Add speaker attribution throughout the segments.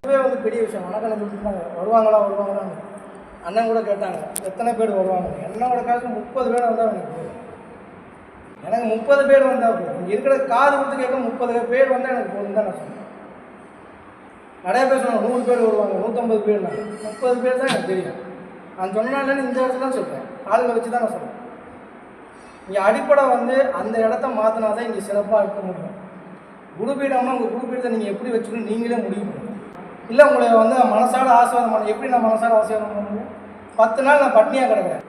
Speaker 1: இதுவே வந்து பெரிய விஷயம். வணக்கம் கொடுத்துருந்தாங்க, வருவாங்களான்னு அண்ணன் கூட கேட்டாங்க எத்தனை பேர் வருவாங்க. என்னோட காசு 30 பேர் வந்தால் எனக்கு 30 பேர் வந்தால் போதும். இங்கே இருக்கிற காது கொடுத்து கேட்க 30 பேர் வந்தால் எனக்கு போதும் தான் நான் சொன்னேன். நிறைய பேர் சொன்னாங்க 100 பேர் வருவாங்க, 150 பேர். 30 பேர் தான் எனக்கு தெரியும். நான் சொன்னாலே இந்த இடத்துல தான் சொல்கிறேன், ஆளுங்களை வச்சு தான் நான் சொல்கிறேன். இங்கே அடிப்படை வந்து அந்த இடத்த மாற்றினா தான் இங்கே சிறப்பாக இருக்க முடியும். குருபீடம்னா உங்கள் குருபீடத்தை நீங்கள் எப்படி வச்சுக்கணும் நீங்களே முடிவு பண்ணுங்க. இல்லை உங்களை வந்து மனசால ஆசீர்வாதம் பண்ண எப்படி நான் மனசால ஆசீர்வாதம் பண்ண முடியும்? 10 நாள் நான் பட்னியாக கிடக்கிறேன்,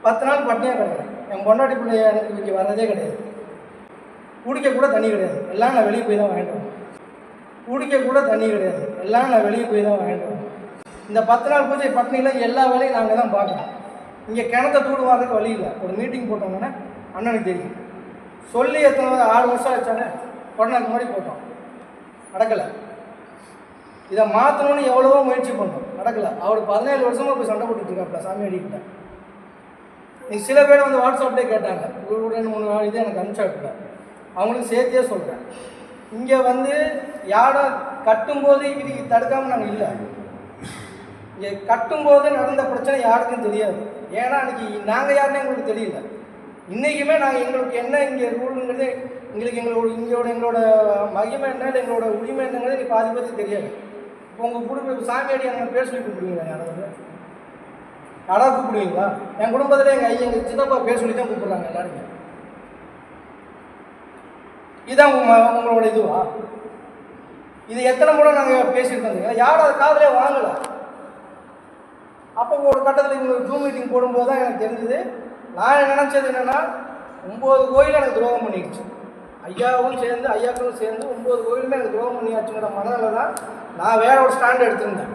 Speaker 1: 10 நாள் பட்னியாக கிடக்கிறேன். என் பொண்டாட்டி பிள்ளைய எனக்கு இங்கே வர்றதே கிடையாது. குடிக்க கூட தண்ணி கிடையாது, எல்லாம் நான் வெளியே போய் தான் வாங்கிட்டு வரேன். குடிக்க கூட தண்ணி கிடையாது, எல்லாம் நான் வெளியே போய் தான் வாங்கிட்டு வரேன். இந்த 10 நாள் பூஜை பட்னியில் எல்லா வேலையும் நாங்கள் தான் பார்க்கணும். இங்கே கிணத்த தூடுவாதுக்கு வழி இல்லை. ஒரு மீட்டிங் போட்டோங்கன்னா அண்ணனுக்கு தெரியும். சொல்லி எத்தனை 6 வருஷம் ஆச்சானே, கொரோனாக்கு முன்னாடி போட்டோம், நடக்கலை. இதை மாற்றணும்னு எவ்வளவோ முயற்சி பண்ணோம், நடக்கலை. அவர் 17 வருஷமாக போய் சண்டை போட்டுட்டு இருக்காப்ல சாமி அடிக்கிட்ட. நீ சில பேர் வந்து வாட்ஸ்அப்லேயே கேட்டாங்க, 2-3 நாள் இது எனக்கு அனுப்பிச்சாப்புல. அவங்களுக்கு சேர்த்தே சொல்கிறேன், இங்கே வந்து யாரை கட்டும்போது இது தடுக்காமல் நாங்கள் இல்லை. இங்கே கட்டும்போது நடந்த பிரச்சனை யாருக்கும் தெரியாது. ஏன்னா அன்றைக்கி நாங்கள் யாருன்னு எங்களுக்கு தெரியல. இன்றைக்குமே நாங்கள் எங்களுக்கு என்ன இங்கே ரூலுங்கிறது எங்களுக்கு எங்களோட மகிமை என்ன, எங்களோட உரிமை என்னங்கிறது எனக்கு பாதி பேருக்கு தெரியாது. இப்போ உங்கள் குடும்ப சாமியாடி எங்களை பேர் சொல்லி கூப்பிடுவீங்களா? யாராவது கூப்பிடுவீங்களா? என் குடும்பத்தில் எங்கள் சித்தப்பா பேர் சொல்லி தான் கூப்பிட்றாங்க எல்லாருமே. இதுதான் உங்களோட இதுவா? இது எத்தனை முறை நாங்கள் பேசியிருக்கோம், யாரும் அதை காதலே வாங்கலை. அப்போ ஒரு கட்டத்தில் இவங்க ஜூம் மீட்டிங் போடும்போது தான் எனக்கு தெரிஞ்சுது. நான் நினச்சது என்னென்னா 9 கோயில் எனக்கு துரோகம் பண்ணிடுச்சு. ஐயாக்களும் சேர்ந்து 9 கோயிலுமே எனக்கு துரோகம் பண்ணியாச்சுங்கிற மனதில் தான் நான் வேற ஒரு ஸ்டாண்ட் எடுத்திருந்தேன்.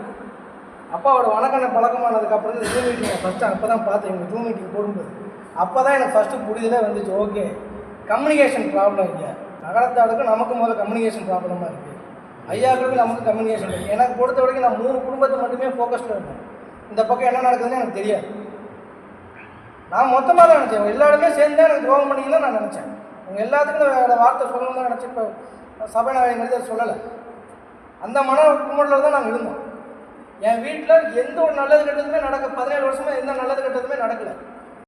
Speaker 1: அப்பாவோட வணக்கண்ண பழக்கமானதுக்கப்புறம் இந்த ஜூம் மீட்டிங் ஃபஸ்ட்டு அப்போ தான் பார்த்தேன். எங்கள் ஜூம் மீட்டிங் போடும்போது அப்போ தான் எனக்கு ஃபஸ்ட்டு புரிதலே வந்துச்சு. ஓகே, கம்யூனிகேஷன் ப்ராப்ளம் இல்லை. நகரத்தாளுக்கு நமக்கு முதல்ல கம்யூனிகேஷன் ப்ராப்ளமாக இருக்குது, ஐயாக்களுக்கு நமக்கு கம்யூனிகேஷன் இருக்குது. எனக்கு பொறுத்த வரைக்கும் நான் 3 குடும்பத்தை மட்டுமே ஃபோக்கஸ்டில் இருந்தேன். இந்த பக்கம் என்ன நடக்குதுன்னு எனக்கு தெரியாது. நான் மொத்தமாக தான் நினச்சேன், எல்லாருமே சேர்ந்து எனக்கு துரோகம் பண்ணிங்க தான் நான் நினச்சேன். அவங்க எல்லாத்துக்கும் வேறு வார்த்தை சொல்லணும்னு தான் நினச்சேன். இப்போ சபை நாயகங்கிறது சொல்லலை. அந்த மன கும்பலில் தான் நாங்கள் இருந்தோம். என் வீட்டில் எந்த ஒரு நல்லது கெட்டதுமே 17 வருஷமாக எந்த நல்லது கெட்டதுமே நடக்கலை.